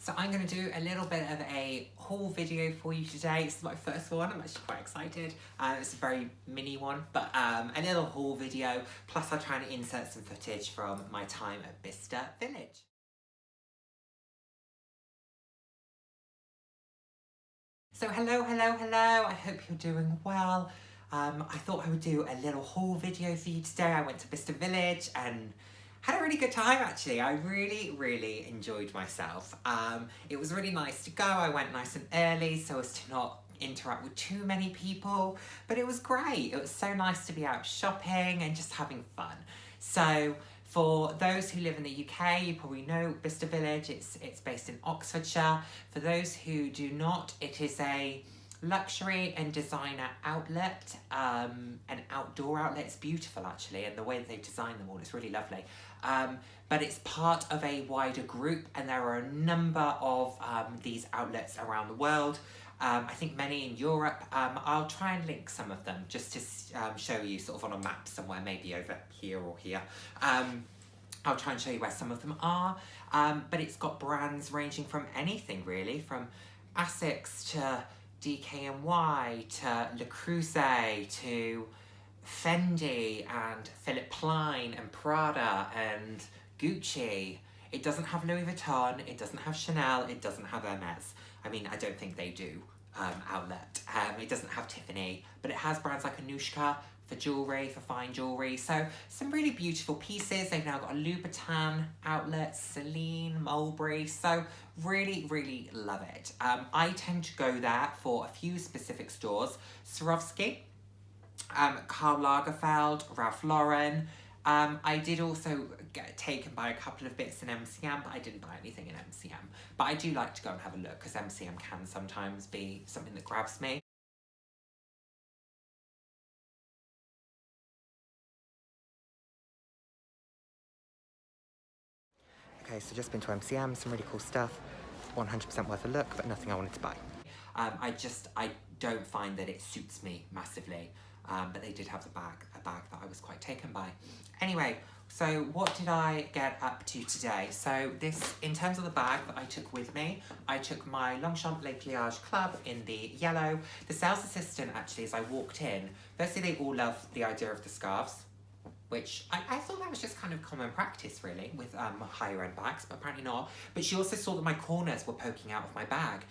So I'm going to do a little bit of a haul video for you today. This is my first one. I'm actually quite excited. It's a very mini one, but a little haul video. Plus I'll try and insert some footage from my time at Bicester Village. So hello. I hope you're doing well. I thought I would do a little haul video for you today. I went to Bicester Village and had a really good time actually. I really enjoyed myself. It was really nice to go. I went nice and early so as to not interact with too many people, but it was great. It was so nice to be out shopping and just having fun. So for those who live in the UK, you probably know Bicester Village. It's based in Oxfordshire. For those who do not, it is a luxury and designer outlet, an outdoor outlet. It's beautiful actually, and the way that they've designed them all is really lovely. But it's part of a wider group, and there are a number of these outlets around the world. I think many in Europe. I'll try and link some of them just to show you sort of on a map somewhere, maybe over here or here. I'll try and show you where some of them are. But it's got brands ranging from anything really, from Asics to DKNY to Le Creuset to Fendi and Philippe Plein and Prada and Gucci. It doesn't have Louis Vuitton, it doesn't have Chanel, it doesn't have Hermes. I mean, I don't think they do outlet. It doesn't have Tiffany, but it has brands like Anushka for jewellery, for fine jewellery. So some really beautiful pieces. They've now got a Louboutin outlet, Celine, Mulberry. So really love it. I tend to go there for a few specific stores. Swarovski, Karl Lagerfeld, Ralph Lauren. I did also get taken by a couple of bits in MCM, but I didn't buy anything in MCM. But I do like to go and have a look because MCM can sometimes be something that grabs me. Okay, so just been to MCM, some really cool stuff. 100% worth a look, but nothing I wanted to buy. I don't find that it suits me massively. But they did have a bag that I was quite taken by. Anyway, so what did I get up to today? So this, in terms of the bag that I took with me, I took my Longchamp Les Pliages Club in the yellow. The sales assistant, actually, as I walked in, firstly they all loved the idea of the scarves, which I thought that was just kind of common practice really with higher end bags, but apparently not. But she also saw that my corners were poking out of my bag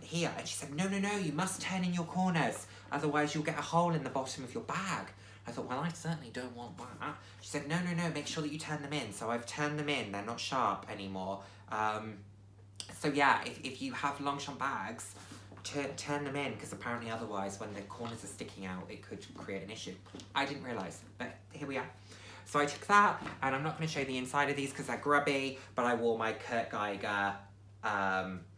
here, and she said, no, you must turn in your corners, otherwise you'll get a hole in the bottom of your bag. I thought, well, I certainly don't want that. She said, no, make sure that you turn them in. So I've turned them in, they're not sharp anymore. So yeah, if you have Longchamp bags, turn them in, because apparently otherwise when the corners are sticking out, it could create an issue. I didn't realise, but here we are. So I took that, and I'm not going to show you the inside of these because they're grubby, but I wore my Kurt Geiger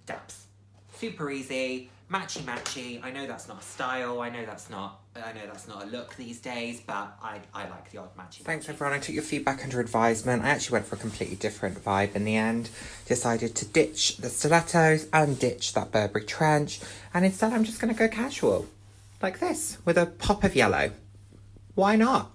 depths. Super easy, matchy. I know that's not a style, I know that's not a look these days, but I like the odd matchy. Thanks everyone, I took your feedback under advisement. I actually went for a completely different vibe in the end. Decided to ditch the stilettos and ditch that Burberry trench, and instead I'm just going to go casual. Like this, with a pop of yellow. Why not?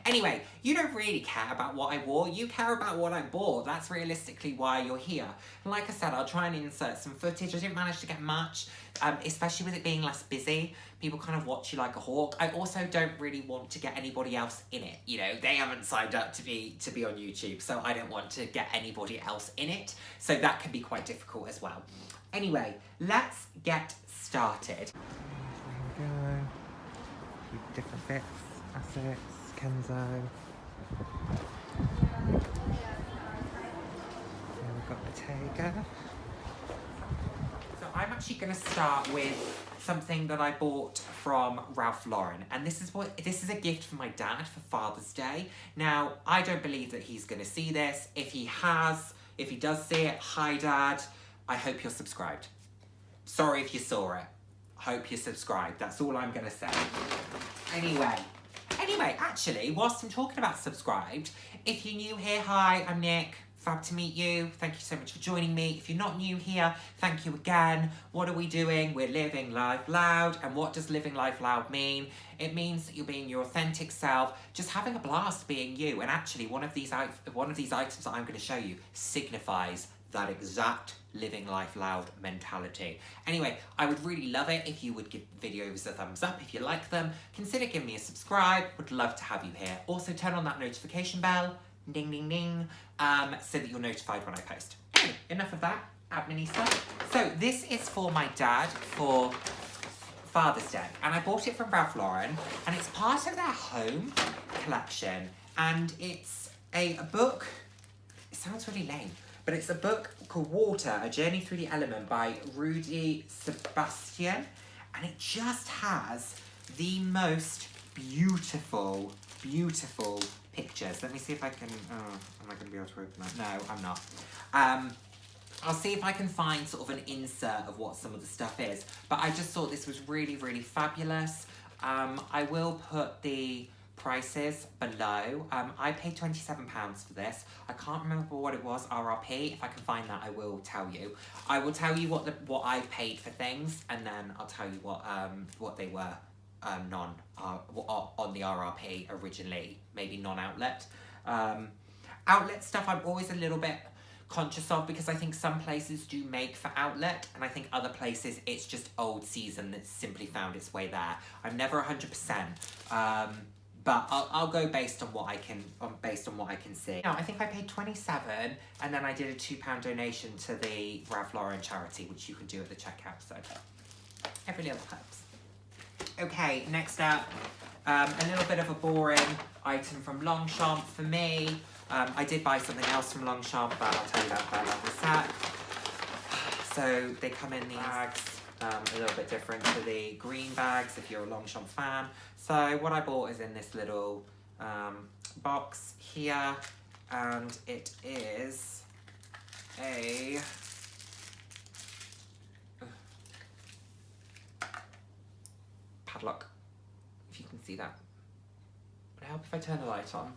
Anyway, you don't really care about what I wore, you care about what I bought. That's realistically why you're here. And like I said, I'll try and insert some footage. I didn't manage to get much, especially with it being less busy. People kind of watch you like a hawk. I also don't really want to get anybody else in it. You know, they haven't signed up to be on YouTube, so I don't want to get anybody else in it. So that can be quite difficult as well. Anyway, let's get started. There we go. A few different bits, Asics, Kenzo. Here we've got Bottega. So I'm actually going to start with something that I bought from Ralph Lauren, and this is a gift for my dad for Father's Day. Now, I don't believe that he's going to see this. If he does see it, hi Dad, I hope you're subscribed. Sorry if you saw it. Hope you're subscribed. That's all I'm going to say. Anyway, actually, whilst I'm talking about subscribed, if you're new here, hi, I'm Nick. Fab to meet you. Thank you so much for joining me. If you're not new here, thank you again. What are we doing? We're living life loud. And what does living life loud mean? It means that you're being your authentic self, just having a blast being you. And actually, one of these items that I'm going to show you signifies that exact living life loud mentality. Anyway, I would really love it if you would give videos a thumbs up if you like them. Consider giving me a subscribe. Would love to have you here. Also turn on that notification bell, ding ding ding, so that you're notified when I post. Anyway, enough of that admin stuff. So this is for my dad for Father's Day, and I bought it from Ralph Lauren, and it's part of their home collection, and it's a book. It sounds really lame, but it's a book called Water, A Journey Through the Element by Rudy Sebastian, and it just has the most beautiful, beautiful pictures. Let me see if I can, am I going to be able to open that? No, I'm not. I'll see if I can find sort of an insert of what some of the stuff is, but I just thought this was really, really fabulous. I will put the prices below. I paid £27 for this. I can't remember what it was, RRP. If I can find that, I will tell you. I will tell you what I paid for things, and then I'll tell you what they were on the RRP originally, maybe non-outlet. Outlet stuff I'm always a little bit conscious of, because I think some places do make for outlet, and I think other places it's just old season that's simply found its way there. I'm never 100%, but I'll go based on what I can see. Now, I think I paid 27, and then I did a £2 donation to the Ralph Lauren charity, which you can do at the checkout. So every little helps. Okay, next up, a little bit of a boring item from Longchamp for me. I did buy something else from Longchamp, but I'll tell you about that in a sec. So they come in these bags, a little bit different to the green bags if you're a Longchamp fan. So what I bought is in this little box here, and it is a padlock, if you can see that. Would it help if I turn the light on?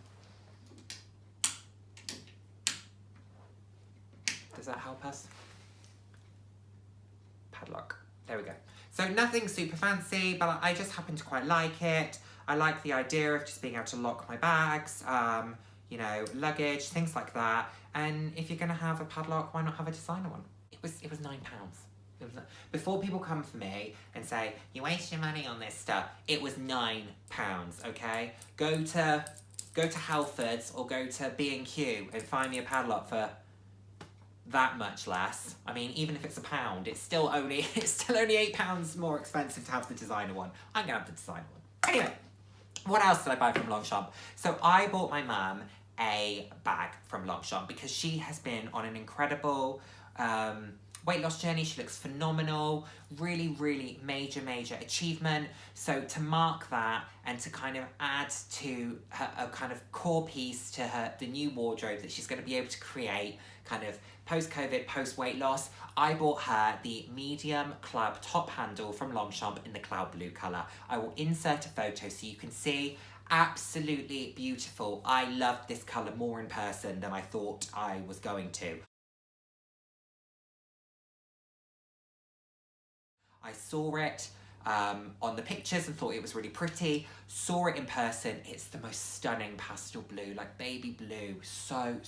Does that help us? Padlock. There we go. So nothing super fancy, but I just happen to quite like it. I like the idea of just being able to lock my bags, you know, luggage, things like that. And if you're going to have a padlock, why not have a designer one? It was £9. Before people come for me and say, you waste your money on this stuff, it was £9, okay? Go to Halfords or go to B&Q and find me a padlock for that much less. I mean, even if it's £1, it's still only £8 more expensive to have the designer one. I'm gonna have the designer one. Anyway, what else did I buy from Longchamp? So I bought my mum a bag from Longchamp because she has been on an incredible weight loss journey. She looks phenomenal, really, really major achievement. So to mark that and to kind of add to her, a kind of core piece to the new wardrobe that she's going to be able to create kind of post-COVID, post-weight loss, I bought her the medium club top handle from Longchamp in the cloud blue colour. I will insert a photo so you can see. Absolutely beautiful. I loved this colour more in person than I thought I was going to. I saw it on the pictures and thought it was really pretty. Saw it in person, it's the most stunning pastel blue, like baby blue. So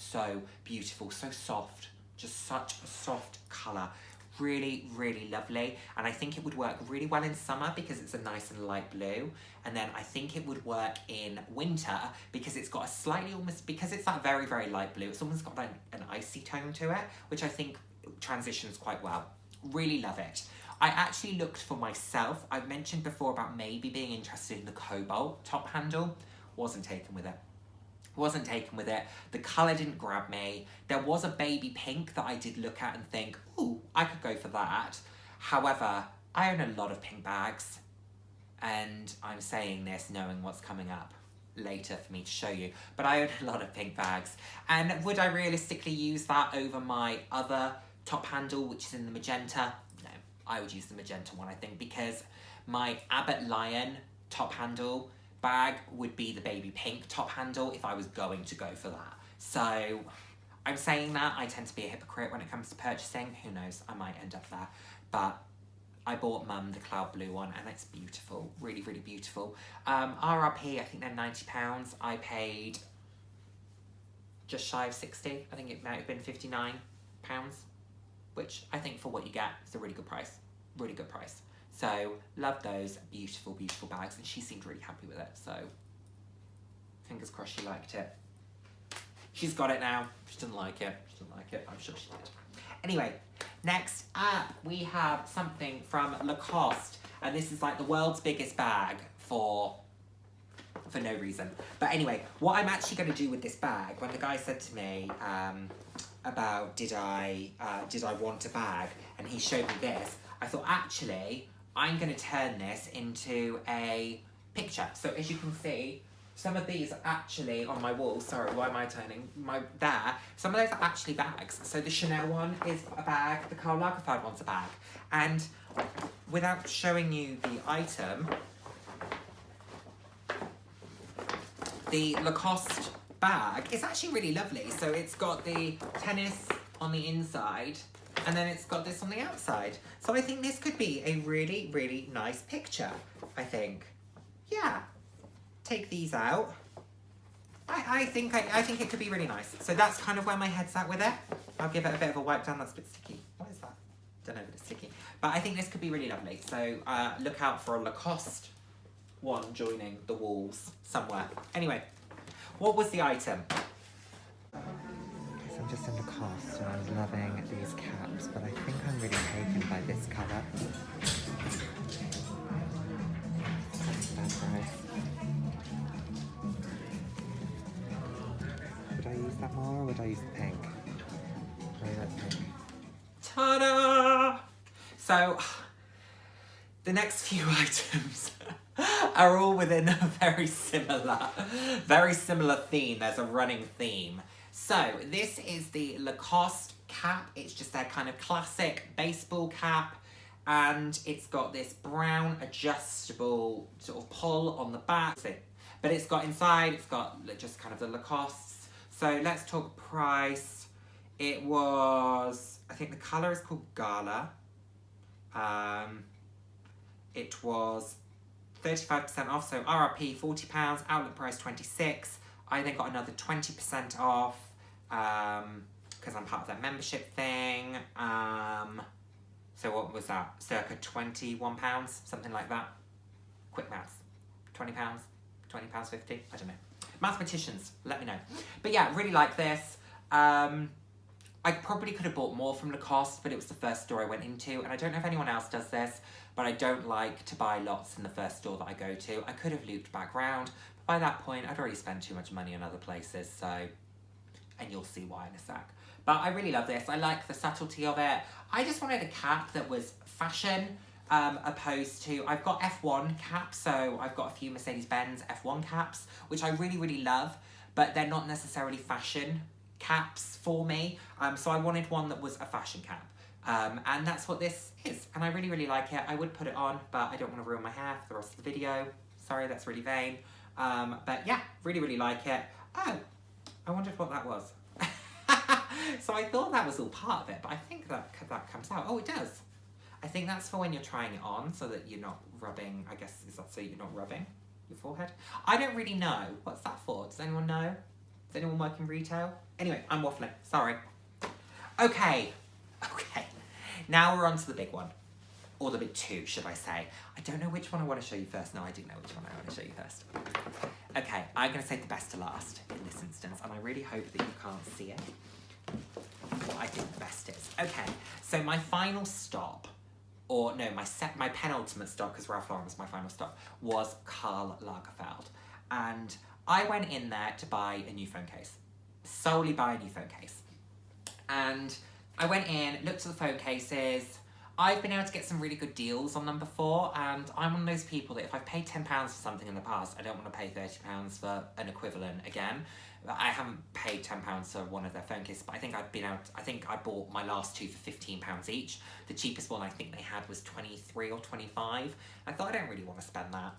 beautiful, so soft. Just such a soft colour. Really, really lovely. And I think it would work really well in summer because it's a nice and light blue. And then I think it would work in winter because it's got a slightly because it's that very, very light blue, it's almost got like an icy tone to it, which I think transitions quite well. Really love it. I actually looked for myself. I've mentioned before about maybe being interested in the cobalt top handle. Wasn't taken with it. The colour didn't grab me. There was a baby pink that I did look at and think, ooh, I could go for that. However, I own a lot of pink bags, and I'm saying this knowing what's coming up later for me to show you, but I own a lot of pink bags. And would I realistically use that over my other top handle, which is in the magenta? No, I would use the magenta one, I think, because my Abbott Lion top handle bag would be the baby pink top handle if I was going to go for that. So I'm saying that, I tend to be a hypocrite when it comes to purchasing. Who knows, I might end up there. But I bought Mum the cloud blue one and it's beautiful, really, really beautiful. RRP, I think they're £90. I paid just shy of 60. I think it might have been £59. which I think for what you get is a really good price. Really good price. So, love those beautiful, beautiful bags, and she seemed really happy with it, so fingers crossed she liked it. She's got it now. She didn't like it. She didn't like it. I'm sure she did. Anyway, next up we have something from Lacoste, and this is like the world's biggest bag for no reason. But anyway, what I'm actually going to do with this bag, when the guy said to me about did I want a bag, and he showed me this, I thought actually I'm going to turn this into a picture. So as you can see, some of these are actually on my wall. Sorry, why am I turning? There. Some of those are actually bags. So the Chanel one is a bag, the Karl Lagerfeld one's a bag. And without showing you the item, the Lacoste bag is actually really lovely. So it's got the tennis on the inside, and then it's got this on the outside. So I think this could be a really, really nice picture, I think. Yeah. Take these out. I think it could be really nice. So that's kind of where my head's at with it. I'll give it a bit of a wipe down. That's a bit sticky. What is that? Don't know, but it's sticky. But I think this could be really lovely. So look out for a Lacoste one joining the walls somewhere. Anyway, what was the item? So I'm just in Lacoste and I'm loving these caps, but I think I'm really taken by this colour. That's nice. Would I use that more or would I use the pink? Maybe that's pink. Ta-da! So, the next few items are all within a very similar theme. There's a running theme. So, this is the Lacoste cap. It's just their kind of classic baseball cap. And it's got this brown adjustable sort of pull on the back. But it's got inside, it's got just kind of the Lacoste. So let's talk price. It was, I think the colour is called Gala. It was 35% off, so RRP £40, outlet price £26. I then got another 20% off because I'm part of their membership thing. So what was that? Circa £21, something like that. Quick maths. £20, £20.50, I don't know. Mathematicians, let me know. But yeah, really like this. I probably could have bought more from Lacoste, but it was the first store I went into, and I don't know if anyone else does this, but I don't like to buy lots in the first store that I go to. I could have looped back round, but by that point, I'd already spent too much money on other places, so, and you'll see why in a sec. But I really love this. I like the subtlety of it. I just wanted a cap that was fashion, opposed to, I've got F1 caps, so I've got a few Mercedes-Benz F1 caps, which I really, really love, but they're not necessarily fashion caps for me. So I wanted one that was a fashion cap. And that's what this is. And I really, really like it. I would put it on, but I don't want to ruin my hair for the rest of the video. Sorry, that's really vain. But yeah, really, really like it. Oh, I wondered what that was. So I thought that was all part of it, but I think that comes out. Oh, it does. I think that's for when you're trying it on, so that you're not rubbing, I guess, is that so you're not rubbing your forehead? I don't really know. What's that for? Does anyone know? Does anyone work in retail? Anyway, I'm waffling. Sorry. Okay. Now we're on to the big one. Or the big two, should I say. I don't know which one I want to show you first. No, I do know which one I want to show you first. Okay, I'm going to save the best to last in this instance, and I really hope that you can't see it. What I think the best is. Okay, so my final stop, or no, my penultimate stop, because Ralph Lauren was my final stop, was Karl Lagerfeld. And I went in there to buy a new phone case. Solely buy a new phone case. And I went in, looked at the phone cases. I've been able to get some really good deals on them before, and I'm one of those people that if I've paid £10 for something in the past, I don't want to pay £30 for an equivalent again. I haven't paid £10 for one of their phone cases, but I think I bought my last two for £15 each. The cheapest one I think they had was 23 or 25. I thought I don't really want to spend that.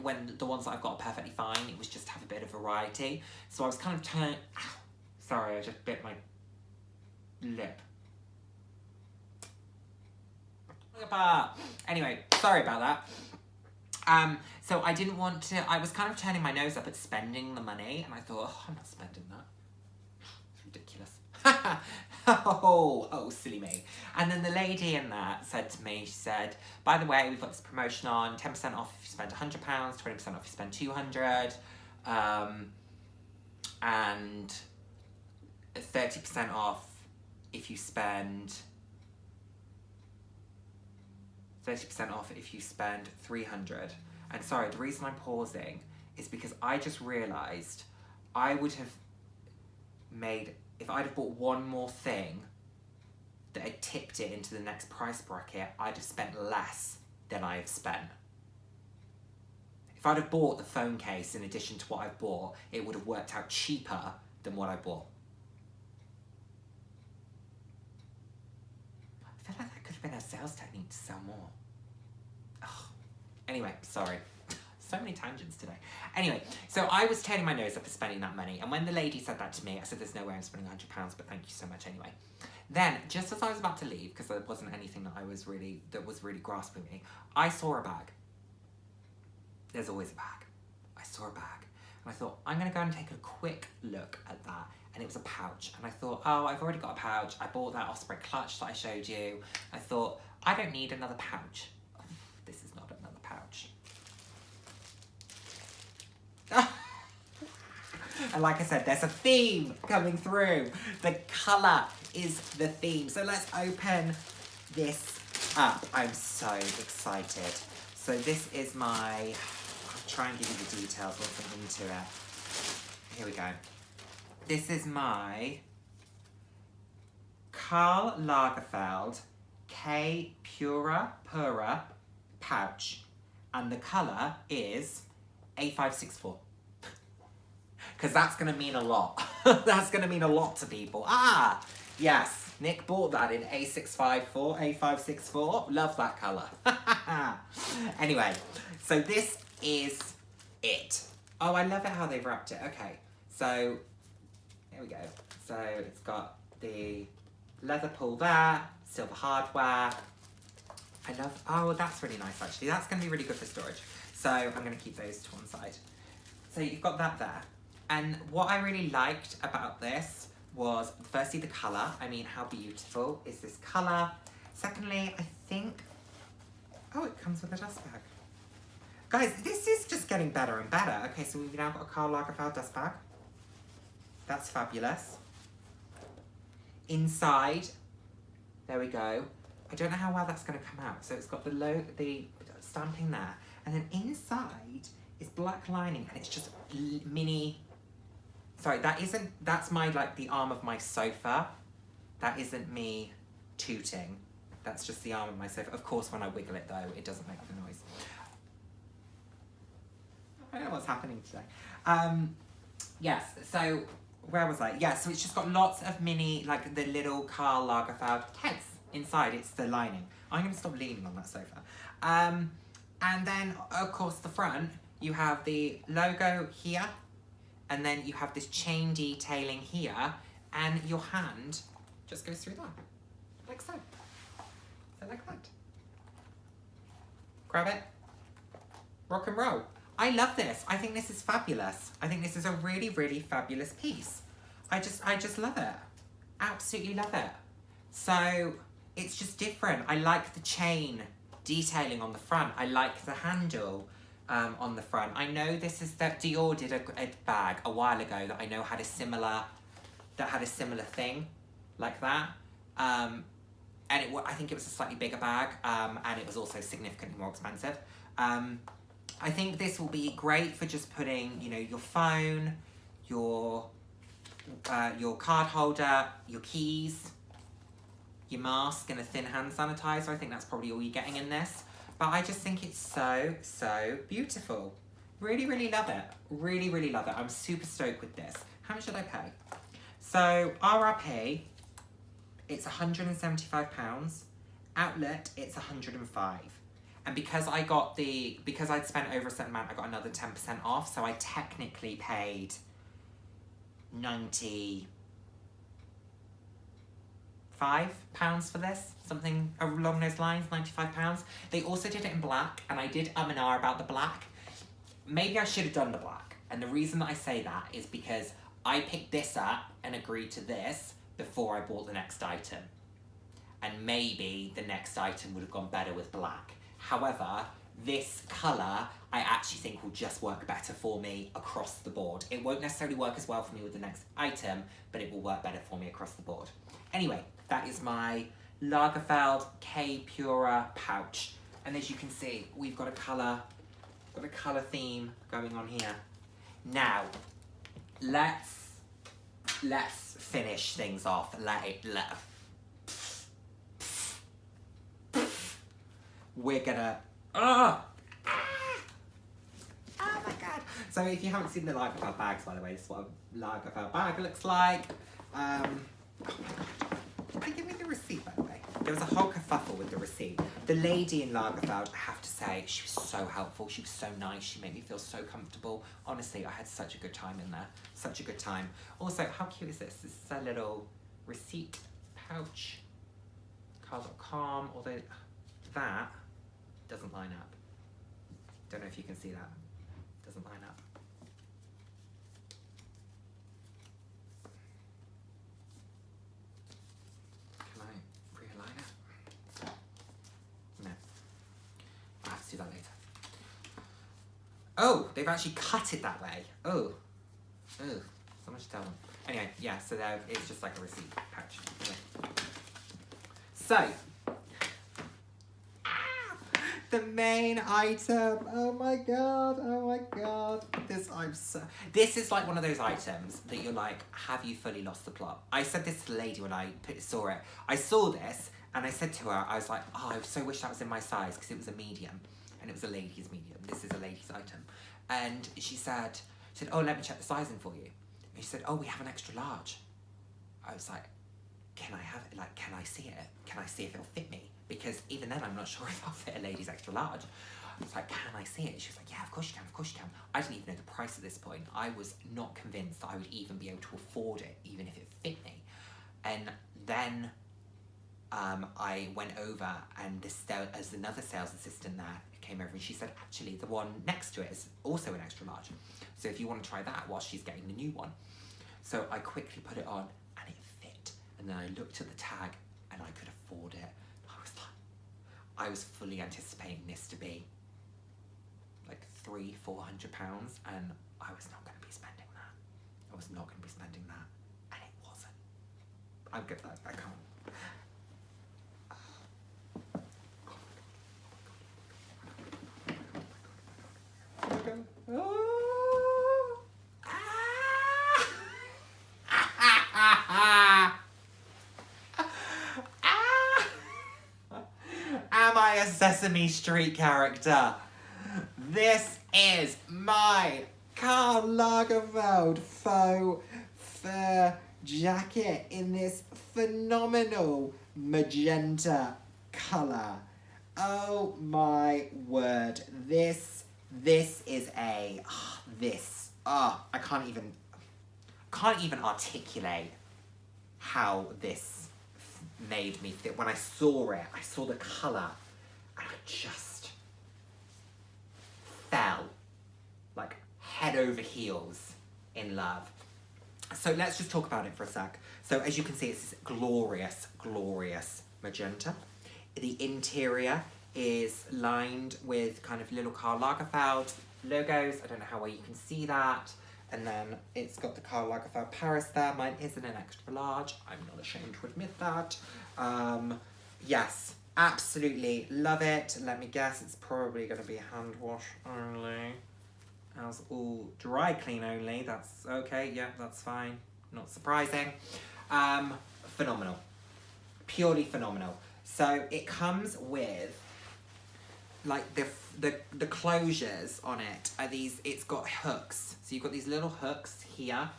When the ones that I've got are perfectly fine, it was just to have a bit of variety. So I was kind of sorry, I just bit my lip. Anyway, sorry about that. So I didn't want to, I was kind of turning my nose up at spending the money, and I thought, oh, I'm not spending that. It's ridiculous. Oh, silly me. And then the lady in that said to me, she said, by the way, we've got this promotion on, 10% off if you spend £100, 20% off if you spend 200, and 30% off if you spend 30% off if you spend 300. And sorry, the reason I'm pausing is because I just realised I would have made, if I'd have bought one more thing that had tipped it into the next price bracket, I'd have spent less than I have spent. If I'd have bought the phone case in addition to what I've bought, it would have worked out cheaper than what I bought. I feel like that could have been a sales technique to sell more. Ugh. Anyway, sorry. So many tangents today. Anyway, so I was turning my nose up at spending that money, and when the lady said that to me, I said, there's no way I'm spending £100, but thank you so much anyway. Then, just as I was about to leave, because there wasn't anything that was really grasping me, I saw a bag. There's always a bag. I saw a bag, and I thought, I'm gonna go and take a quick look at that, and it was a pouch, and I thought, oh, I've already got a pouch. I bought that Osprey clutch that I showed you. I thought, I don't need another pouch. This is not another pouch. And like I said, there's a theme coming through. The colour is the theme. So let's open this up. I'm so excited. So this is my, I'll try and give you the details once I'm into it. Here we go. This is my Karl Lagerfeld K Pura pouch. And the colour is A564. Because that's going to mean a lot. That's going to mean a lot to people. Ah, yes. Nick bought that in A654, A564. Love that colour. Anyway, so this is it. Oh, I love it how they've wrapped it. Okay, so here we go. So it's got the leather pull there, silver hardware. I love, oh, that's really nice actually. That's going to be really good for storage. So I'm going to keep those to one side. So you've got that there. And what I really liked about this was, firstly, the colour. I mean, how beautiful is this colour? Secondly, I think, oh, it comes with a dust bag. Guys, this is just getting better and better. Okay, so we've now got a Karl Lagerfeld dust bag. That's fabulous. Inside, there we go. I don't know how well that's going to come out. So it's got the stamping there. And then inside is black lining, and it's just mini... Sorry, that's my, like, the arm of my sofa. That isn't me tooting. That's just the arm of my sofa. Of course, when I wiggle it, though, it doesn't make the noise. I don't know what's happening today. Yes, so, where was I? Yeah, so it's just got lots of mini, like, the little Karl Lagerfeld heads inside. It's the lining. I'm going to stop leaning on that sofa. And then, of course, the front, you have the logo here. And then you have this chain detailing here, and your hand just goes through that, like so. So like that. Grab it. Rock and roll. I love this. I think this is fabulous. I think this is a really, really fabulous piece. I just love it. Absolutely love it. So it's just different. I like the chain detailing on the front. I like the handle. On the front. I know this is that Dior did a bag a while ago that I know had a similar thing like that. And I think it was a slightly bigger bag, and it was also significantly more expensive. I think this will be great for just putting, you know, your phone, your card holder, your keys, your mask, and a thin hand sanitizer. I think that's probably all you're getting in this. But I just think it's so, so beautiful. Really, really love it. Really, really love it. I'm super stoked with this. How much did I pay? So, RRP, it's £175. Outlet, it's £105. And because I'd spent over a certain amount, I got another 10% off. So I technically paid £95 for this, something along those lines, £95. They also did it in black, and I did and ah about the black. Maybe I should have done the black, and the reason that I say that is because I picked this up and agreed to this before I bought the next item. And maybe the next item would have gone better with black. However, this colour I actually think will just work better for me across the board. It won't necessarily work as well for me with the next item, but it will work better for me across the board. Anyway, that is my Lagerfeld K Pura pouch. And as you can see, we've got a colour theme going on here. Now, let's finish things off. We're gonna, oh my God. So if you haven't seen the Lagerfeld bags, by the way, this is what a Lagerfeld bag looks like. Oh my God. Give me the receipt, by the way. There was a whole kerfuffle with the receipt. The lady in Lagerfeld, I have to say, she was so helpful. She was so nice. She made me feel so comfortable. Honestly, I had such a good time in there. Such a good time. Also, how cute is this? This is a little receipt pouch. Karl.com, although that doesn't line up. Don't know if you can see that. Doesn't line up. Can I realign it? No. I'll have to do that later. Oh, they've actually cut it that way. Oh. Oh. So much to tell them. Anyway, yeah, so there it's just like a receipt pouch. Anyway. So, the main item. Oh my God, oh my God. This is like one of those items that you're like, have you fully lost the plot? I said this to the lady when I saw it. I saw this and I said to her, I was like, oh, I so wish that was in my size because it was a medium and it was a lady's medium. This is a lady's item. And she said, oh, let me check the sizing for you. And she said, oh, we have an extra large. I was like, can I have it? Like, can I see it? Can I see if it'll fit me? Because even then, I'm not sure if I'll fit a lady's extra large. I was like, can I see it? She was like, yeah, of course you can, of course you can. I didn't even know the price at this point. I was not convinced that I would even be able to afford it, even if it fit me. And then I went over and as another sales assistant there came over and she said, actually, the one next to it is also an extra large. So if you want to try that while she's getting the new one. So I quickly put it on and it fit. And then I looked at the tag and I could afford it. I was fully anticipating this to be like £300-400 and I was not going to be spending that. I was not going to be spending that and it wasn't. I'm good at that, I can't. Oh my God. Oh. Am I a Sesame Street character? This is my Karl Lagerfeld faux fur jacket in this phenomenal magenta colour. Oh my word. This is a, I can't even articulate how this made me feel. When I saw it, I saw the colour and I just fell like head over heels in love. So let's just talk about it for a sec. So as you can see, it's this glorious, glorious magenta. The interior is lined with kind of little Karl Lagerfeld logos. I don't know how well you can see that. And then it's got the Karl Lagerfeld Paris there. Mine isn't an extra large. I'm not ashamed to admit that. Yes, absolutely love it. Let me guess, it's probably going to be hand wash only. As all dry clean only. That's okay. Yeah, that's fine. Not surprising. Phenomenal. Purely phenomenal. So it comes with like the closures on it are these, it's got hooks. So you've got these little hooks here,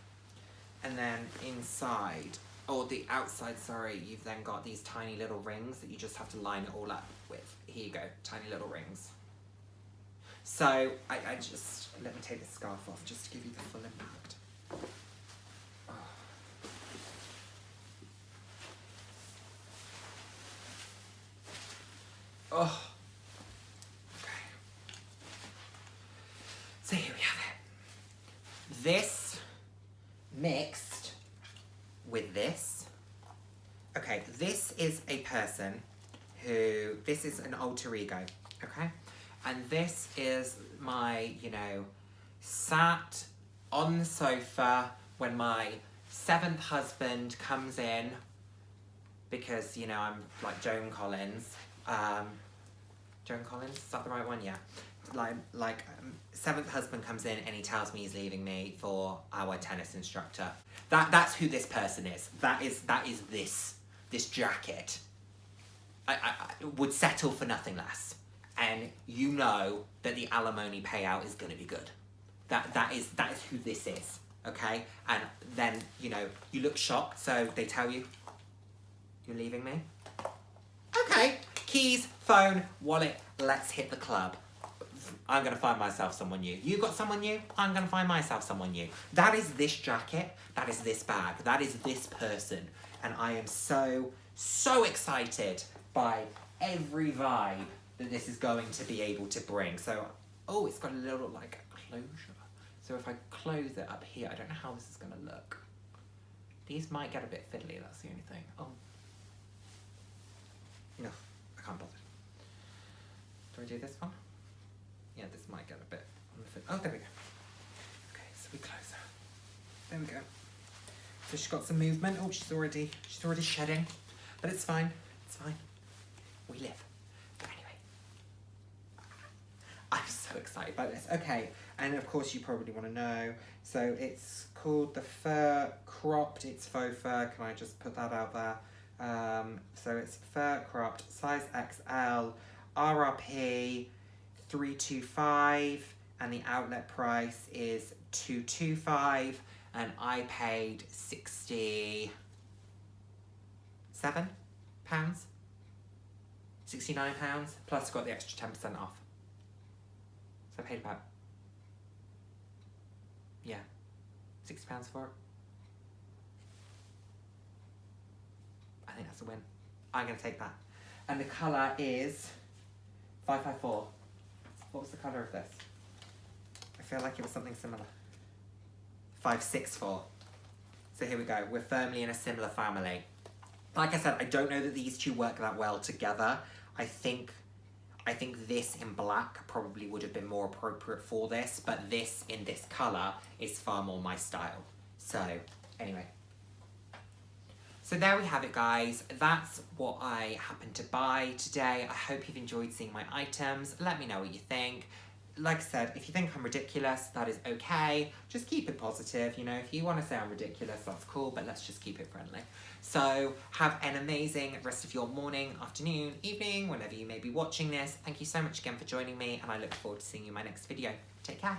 and then inside, or the outside, sorry, you've then got these tiny little rings that you just have to line it all up with. Here you go, tiny little rings. So I just, let me take the scarf off just to give you the full impact. Oh. So here we have it. This mixed with this person who, this is an alter ego, okay? And this is my, you know, sat on the sofa when my 7th husband comes in, because, you know, I'm like Joan Collins. Joan Collins, is that the right one? Yeah. Like 7th husband comes in and he tells me he's leaving me for our tennis instructor. That's who this person is. That is this jacket. I would settle for nothing less. And you know that the alimony payout is going to be good. That is who this is, okay? And then, you know, you look shocked, so they tell you, you're leaving me? Okay, keys, phone, wallet, let's hit the club. I'm going to find myself someone new. You got someone new? I'm going to find myself someone new. That is this jacket. That is this bag. That is this person. And I am so, so excited by every vibe that this is going to be able to bring. So, oh, it's got a little, like, closure. So if I close it up here, I don't know how this is going to look. These might get a bit fiddly, that's the only thing. Oh. No, I can't bother. Do I do this one? Yeah, this might get a bit on the fit. Oh, there we go. Okay, so we close her. There we go. So she's got some movement. Oh, she's already shedding. But it's fine. It's fine. We live. But anyway. I'm so excited about this. Okay, and of course you probably want to know. So it's called the Fur Cropped. It's faux fur. Can I just put that out there? So it's fur cropped, size XL, RRP 325, and the outlet price is 225, and I paid £67, £69, plus got the extra 10% off. So I paid about, yeah, £60 for it. I think that's a win. I'm going to take that. And the colour is 554. What was the colour of this? I feel like it was something similar. 564. So here we go. We're firmly in a similar family. Like I said, I don't know that these two work that well together. I think this in black probably would have been more appropriate for this, but this in this colour is far more my style. So, anyway. So there we have it, guys. That's what I happened to buy today. I hope you've enjoyed seeing my items. Let me know what you think. Like I said, if you think I'm ridiculous, that is okay. Just keep it positive, you know. If you want to say I'm ridiculous, that's cool, but let's just keep it friendly. So have an amazing rest of your morning, afternoon, evening, whenever you may be watching this. Thank you so much again for joining me, and I look forward to seeing you in my next video. Take care.